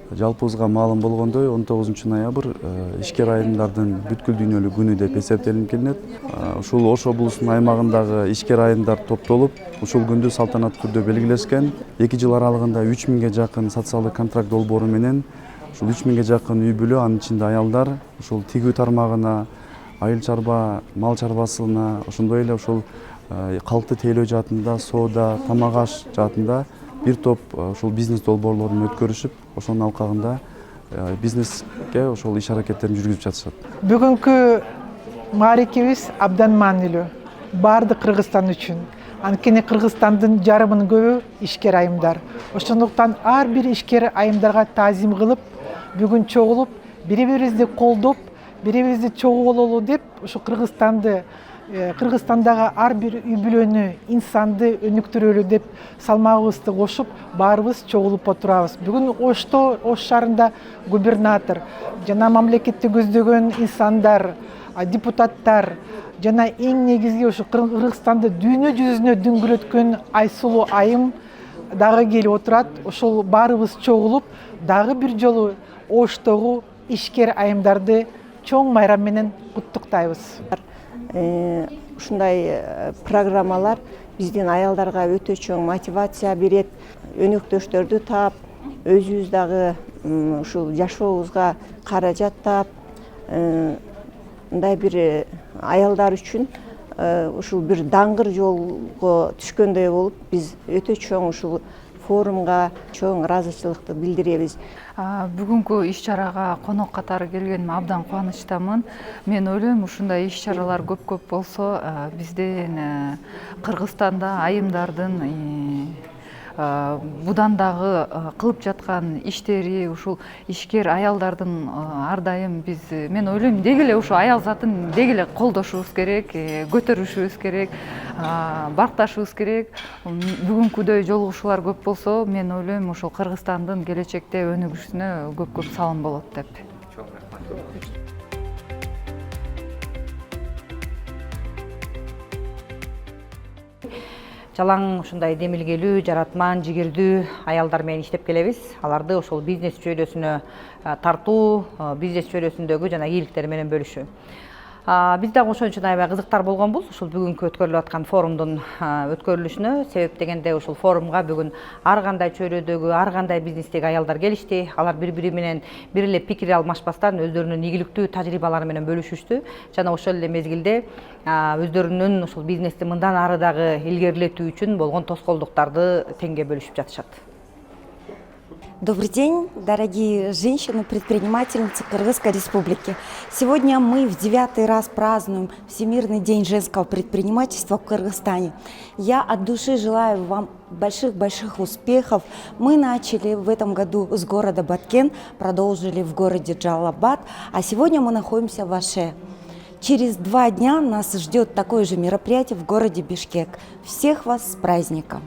Жалпыбызга маалым болгондой 19 ноябрь ишкер айымдардын бүткүл дүйнөлүк күнү деп эсептелип келинет. Ушул Ош облусунун аймагындагы ишкер айымдар топтолуп, ушул күндү салтанаттуу түрдө белгилешкен. 2 жыл аралыгында 3000ге жакын социалдык контракт долбоору менен ушул 3000ге жакын үй бүлө, анын ичинде аялдар ушул тигүү тармагына, айыл чарба, мал чарбасына, ошондой эле ушул калкты тейлөө жаатында, соода, тамак аш жаатында бир топ ушул бизнес долбоорлорун өткөрүшүп, ошонун алкагында бизнеске ошол иш аракеттерин жүргүзүп жатышат. Бүгүнкү мааракебиз абдан маанилүү. Бардык Кыргызстан үчүн. Анткени Кыргызстандын жарымынын көбү ишкер айымдар. Ошондуктан ар бир ишкер айымдарга таазим кылып, бүгүн чогулуп, бири-бирибизди колдоп, бири-бирибизди чогуу бололу деп, ушу Кыргызстандагы ар бир үй бүлөнү, инсанды өнүктүрөлү деп салмагыбызды кошуп, баарыбыз чогулуп отурабыз. Бүгүн Ошто, Ош шаарында губернатор жана мамлекетти көздөгөн инсандар, депутаттар жана эң негизги ушу Кыргызстанды дүйнө жүзүнө дүңгүрөткөн Айсулуу айым дагы келип отурат. Ошол баарыбыз чогулуп, дагы бир жолу Оштогу ишкер айымдарды чоң майрам менен куттуктайбыз. Ушундай программалар биздин аялдарга өтө чоң мотивация берет, өнөктөштөрдү таап, өзүбүз дагы ушул жашообузга каражат таап, мындай бир аялдар үчүн ушул бир даңгыр жолго түшкөндөй болуп, биз өтө чоң ушул форумга чоң ыраазычылыкты билдиребиз. Бүгүнкү иш-чарага конок катары келгениме абдан кубанычтамын. Мен ойлойм, ушундай иш-чаралар көп болсо, биздин Кыргызстанда айымдардын будан дагы кылып жаткан иштери, ушул ишкер аялдардын ар дайым мен ойлойм, деги эле ушу аял затын деги эле колдошубуз керек, көтөрүшүбүз керек, бакташыбыз керек. Бүгүнкүдөй жолугушуулар көп болсо, мен ойлойм, ушул Кыргызстандын келечекте өнүгүшүнө көп салым болот деп. Жалаң ушундай демилгелүү, жаратман, жигердүү аялдар менен иштеп келебиз. Аларды ошол бизнес чөйрөсүнө тартуу, бизнес чөйрөсүндөгү жана ийгиликтер менен бөлүшүү. Биз дагы ошон үчүн аябай кызыктар болгонбуз ушул бүгүнкү өткөрүлүп аткан форумдун өткөрүлүшүнө. Себеп дегенде ушул форумга бүгүн ар кандай чөйрөдөгү, ар кандай бизнестеги аялдар келишти. Алар бири-бири менен бир эле пикир алмашпастан өздөрүнүн ийгиликтүү тажрыйбалары менен бөлүшүштү. Жана ошол эле мезгилде өздөрүнүн ушул бизнести мындан ары дагы илгерилетүү үчүн болгон тоскоолдуктарды теңге бөлүшүп жатышат. Добрый день, дорогие женщины-предпринимательницы Кыргызской Республики. Сегодня мы в 9-й раз празднуем Всемирный день женского предпринимательства в Кыргызстане. Я от души желаю вам больших успехов. Мы начали в этом году с города Баткен, продолжили в городе Джалалабад, а сегодня мы находимся в Оше. Через 2 дня нас ждет такое же мероприятие в городе Бишкек. Всех вас с праздником!